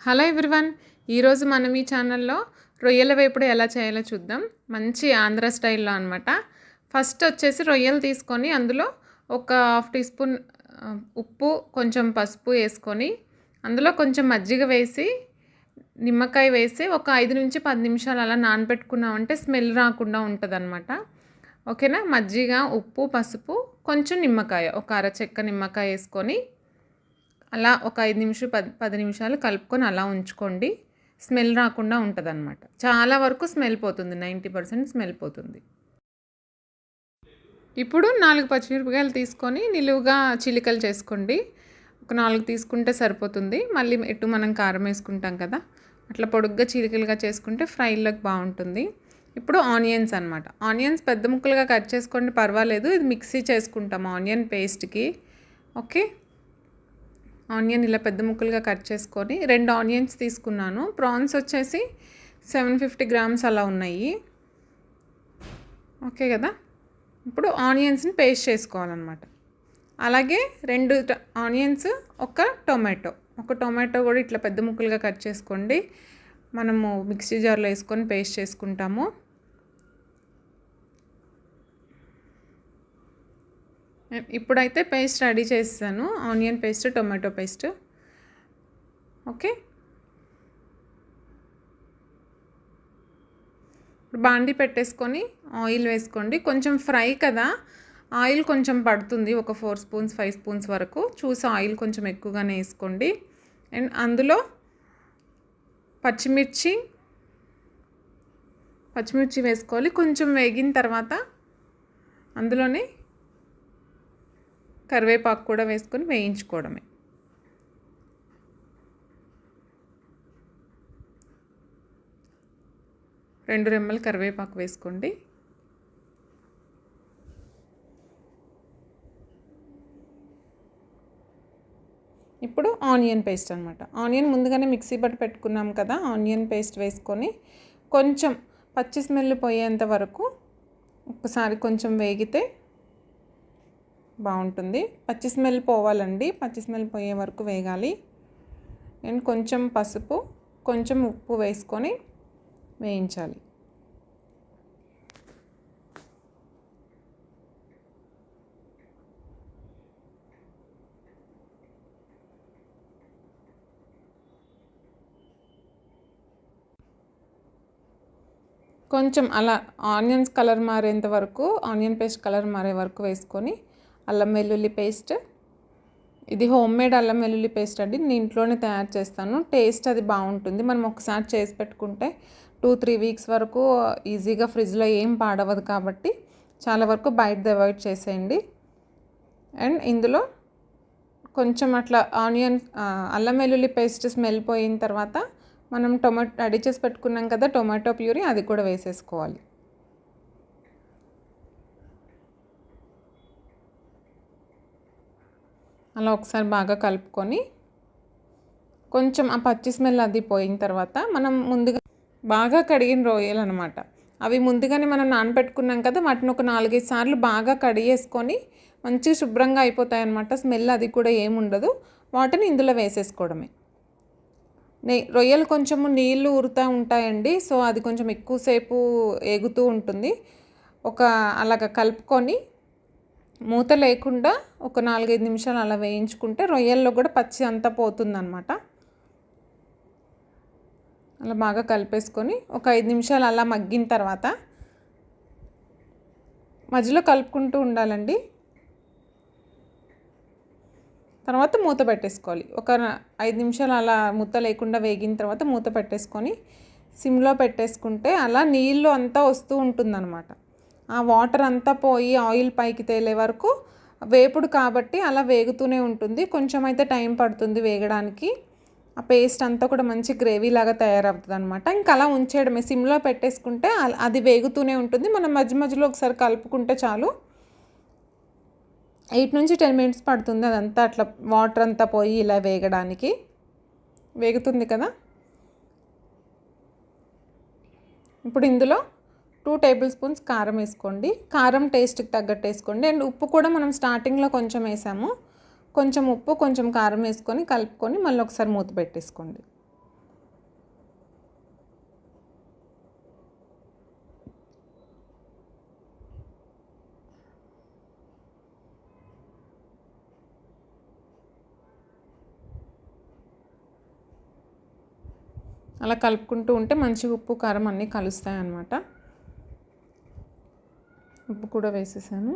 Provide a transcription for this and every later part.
Hello everyone. ఈరోజు మనం ఈ ఛానల్లో రొయ్యల వేపుడు ఎలా చేయాలో చూద్దాం. మంచి ఆంధ్ర స్టైల్లో అనమాట. ఫస్ట్ వచ్చేసి రొయ్యలు తీసుకొని అందులో ఒక హాఫ్ టీ స్పూన్ ఉప్పు, కొంచెం పసుపు వేసుకొని అందులో కొంచెం మజ్జిగ వేసి నిమ్మకాయ వేసి ఒక 5 నుంచి 10 నిమిషాలు అలా నానబెట్టుకున్నామంటే స్మెల్ రాకుండా ఉంటుంది అనమాట. ఓకేనా. మజ్జిగ, ఉప్పు, పసుపు, కొంచెం నిమ్మకాయ, ఒక అరచెక్క నిమ్మకాయ వేసుకొని అలా ఒక 5 నిమిషాలు 10 నిమిషాలు కలుపుకొని అలా ఉంచుకోండి. స్మెల్ రాకుండా ఉంటుందన్నమాట. చాలా వరకు స్మెల్ పోతుంది, 90% స్మెల్ పోతుంది. ఇప్పుడు 4 పచ్చిమిరపకాయలు తీసుకొని నిలువుగా చిలికలు చేసుకోండి. ఒక 4 తీసుకుంటే సరిపోతుంది. మళ్ళీ ఎటు మనం కారం వేసుకుంటాం కదా, అట్లా పొడుగ్గా చిలికలుగా చేసుకుంటే ఫ్రైలోకి బాగుంటుంది. ఇప్పుడు ఆనియన్స్ అనమాట. ఆనియన్స్ పెద్ద ముక్కలుగా కట్ చేసుకోండి, పర్వాలేదు. ఇది మిక్సీ చేసుకుంటాం ఆనియన్ పేస్ట్కి. ఓకే. ఆనియన్ ఇలా పెద్ద ముక్కలుగా కట్ చేసుకొని 2 ఆనియన్స్ తీసుకున్నాను. ప్రాన్స్ వచ్చేసి 750 గ్రామ్స్ అలా ఉన్నాయి. ఓకే కదా. ఇప్పుడు ఆనియన్స్ని పేస్ట్ చేసుకోవాలన్నమాట. అలాగే 2 ఆనియన్స్, ఒక టొమాటో కూడా ఇట్లా పెద్ద ముక్కలుగా కట్ చేసుకోండి. మనము మిక్సీ జార్లో వేసుకొని పేస్ట్ చేసుకుంటాము. ఇప్పుడైతే పేస్ట్ రెడీ చేస్తాను, onion paste, tomato paste. Okay. ఇప్పుడు బాండి పెట్టేసుకొని ఆయిల్ వేసుకోండి. కొంచెం ఫ్రై కదా, ఆయిల్ కొంచెం పడుతుంది, ఒక 4 స్పూన్స్ 5 స్పూన్స్ వరకు చూసి ఆయిల్ కొంచెం ఎక్కువగానే వేసుకోండి. అండ్ అందులో పచ్చిమిర్చి వేసుకోవాలి. కొంచెం వేగిన తర్వాత అందులోనే కరివేపాకు కూడా వేసుకొని వేయించుకోవడమే. రెండు రెమ్మలు కరివేపాకు వేసుకోండి. ఇప్పుడు ఆనియన్ పేస్ట్ అనమాట. ఆనియన్ ముందుగానే మిక్సీ పట్టి పెట్టుకున్నాం కదా, ఆనియన్ పేస్ట్ వేసుకొని కొంచెం పచ్చి స్మెల్ పోయేంత వరకు ఒకసారి కొంచెం వేగితే బాగుంటుంది. పచ్చి స్మెల్ పోవాలండి, పచ్చి స్మెల్ పోయే వరకు వేగాలి. అండ్ కొంచెం పసుపు, కొంచెం ఉప్పు వేసుకొని వేయించాలి. కొంచెం అలా ఆనియన్స్ కలర్ మారేంత వరకు, ఆనియన్ పేస్ట్ కలర్ మారే వరకు వేసుకొని అల్లం వెల్లుల్లి పేస్ట్. ఇది హోమ్మేడ్ అల్లం వెల్లుల్లి పేస్ట్ అండి, నేను ఇంట్లోనే తయారు చేస్తాను. టేస్ట్ అది బాగుంటుంది. మనం ఒకసారి చేసి పెట్టుకుంటే 2-3 వీక్స్ వరకు ఈజీగా ఫ్రిడ్జ్లో ఏం పాడవదు కాబట్టి చాలా వరకు బయటది అవాయిడ్ చేసేయండి. అండ్ ఇందులో కొంచెం అట్లా అల్లం వెల్లుల్లి పేస్ట్ స్మెల్ పోయిన తర్వాత మనం రెడీ చేసి పెట్టుకున్నాం కదా టొమాటో ప్యూరీ, అది కూడా వేసేసుకోవాలి. అలా ఒకసారి బాగా కలుపుకొని కొంచెం ఆ పచ్చి స్మెల్ అది పోయిన తర్వాత మనం ముందుగా బాగా కడిగిన రొయ్యలు అనమాట, అవి ముందుగానే మనం నానబెట్టుకున్నాం కదా, వాటిని ఒక 4-5 సార్లు బాగా కడిగేసుకొని మంచిగా శుభ్రంగా అయిపోతాయి అన్నమాట. స్మెల్ అది కూడా ఏముండదు. వాటిని ఇందులో వేసేసుకోవడమే. రొయ్యలు కొంచెము నీళ్ళు ఊరుతూ ఉంటాయండి, సో అది కొంచెం ఎక్కువసేపు ఎగుతూ ఉంటుంది. అలాగ కలుపుకొని మూత లేకుండా ఒక 4-5 నిమిషాలు అలా వేయించుకుంటే రొయ్యల్లో కూడా పచ్చి అంతా పోతుందన్నమాట. అలా బాగా కలిపేసుకొని ఒక 5 నిమిషాలు అలా మగ్గిన తర్వాత మధ్యలో కలుపుకుంటూ ఉండాలండి. తర్వాత మూత పెట్టేసుకోవాలి. ఒక 5 నిమిషాలు అలా మూత లేకుండా వేగిన తర్వాత మూత పెట్టేసుకొని సిమ్లో పెట్టేసుకుంటే అలా నీళ్ళు అంతా వస్తూ ఉంటుందన్నమాట. ఆ వాటర్ అంతా పోయి ఆయిల్ పైకి తేలే వరకు వేపుడు కాబట్టి అలా వేగుతూనే ఉంటుంది. కొంచెం అయితే టైం పడుతుంది వేగడానికి. ఆ పేస్ట్ అంతా కూడా మంచి గ్రేవీ లాగా తయారవుతుంది అనమాట. ఇంకా అలా ఉంచేయడమే, సిమ్లో పెట్టేసుకుంటే అది వేగుతూనే ఉంటుంది. మనం మధ్య మధ్యలో ఒకసారి కలుపుకుంటే చాలు. 8 నుంచి 10 మినిట్స్ పడుతుంది అదంతా అట్లా వాటర్ అంతా పోయి ఇలా వేగడానికి. వేగుతుంది కదా. ఇప్పుడు ఇందులో 2 టేబుల్ స్పూన్స్ కారం వేసుకోండి. కారం టేస్ట్కి తగ్గట్టు వేసుకోండి. అండ్ ఉప్పు కూడా మనం స్టార్టింగ్లో కొంచెం వేసాము. కొంచెం ఉప్పు, కొంచెం కారం వేసుకొని కలుపుకొని మళ్ళీ ఒకసారి మూత పెట్టేసుకోండి. అలా కలుపుకుంటూ ఉంటే మంచి ఉప్పు కారం అన్నీ కలుస్తాయి అన్నమాట. ఉప్పు కూడా వేసేసాను.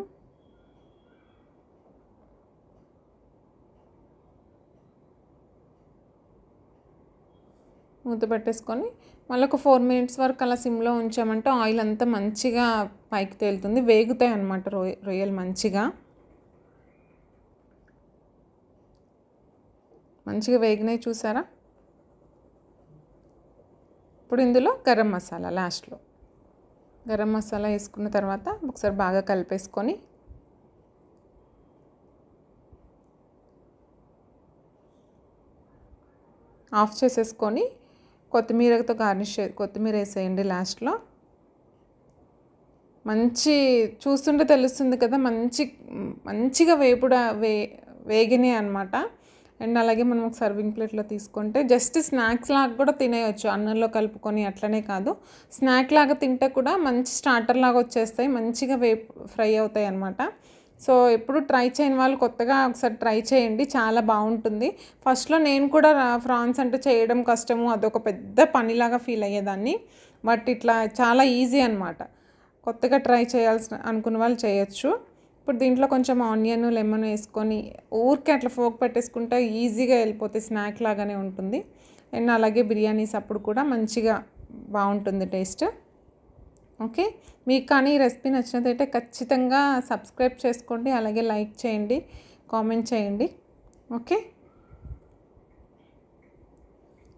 మూత పెట్టేసుకొని మళ్ళీ ఒక 4 మినిట్స్ వరకు అలా సిమ్లో ఉంచామంటే ఆయిల్ అంతా మంచిగా పైకి తేలుతుంది, వేగుతాయి అన్నమాట రొయ్యలు మంచిగా వేగినాయి చూసారా. ఇప్పుడు ఇందులో గరం మసాలా లాస్ట్లో గరం మసాలా వేసుకున్న తర్వాత ఒకసారి బాగా కలిపేసుకొని ఆఫ్ చేసేసుకొని కొత్తిమీరతో కొత్తిమీర వేసేయండి లాస్ట్లో. చూస్తుంటే తెలుస్తుంది కదా, మంచిగా వేగినాయి అనమాట. అండ్ అలాగే మనం ఒక సర్వింగ్ ప్లేట్లో తీసుకుంటే జస్ట్ స్నాక్స్ లాగా కూడా తినేయచ్చు, అన్నంలో కలుపుకొని. అట్లనే కాదు, స్నాక్ లాగా తింటే కూడా మంచి స్టార్టర్ లాగా వచ్చేస్తాయి, మంచిగా ఫ్రై అవుతాయి అన్నమాట. సో ఎప్పుడు ట్రై చేయని వాళ్ళు కొత్తగా ఒకసారి ట్రై చేయండి, చాలా బాగుంటుంది. ఫస్ట్లో నేను కూడా ఫ్రాన్స్ అంటే చేయడం కష్టము, అదొక పెద్ద పనిలాగా ఫీల్ అయ్యేదాన్ని. బట్ ఇట్లా చాలా ఈజీ అనమాట. కొత్తగా ట్రై అనుకున్న వాళ్ళు చేయొచ్చు. ఇప్పుడు దీంట్లో కొంచెం ఆనియన్ లెమన్ వేసుకొని ఊరికే అట్లా ఫోక్ పెట్టేసుకుంటే ఈజీగా వెళ్ళిపోతే స్నాక్ లాగానే ఉంటుంది. అండ్ అలాగే బిర్యానీస్ అప్పుడు కూడా మంచిగా బాగుంటుంది టేస్ట్. ఓకే, మీకు కానీ ఈ రెసిపీ నచ్చినట్లయితే ఖచ్చితంగా సబ్స్క్రైబ్ చేసుకోండి, అలాగే లైక్ చేయండి, కామెంట్ చేయండి. ఓకే,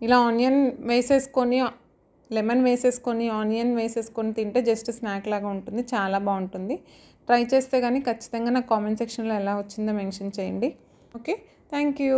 ఇలా ఆనియన్ వేసేసుకొని లెమన్ వేసేసుకొని ఆనియన్ వేసేసుకొని తింటే జస్ట్ స్నాక్ లాగా ఉంటుంది, చాలా బాగుంటుంది. ట్రై చేస్తే కానీ ఖచ్చితంగా నాకు కామెంట్ సెక్షన్లో ఎలా వచ్చిందో మెన్షన్ చేయండి. Okay, thank you.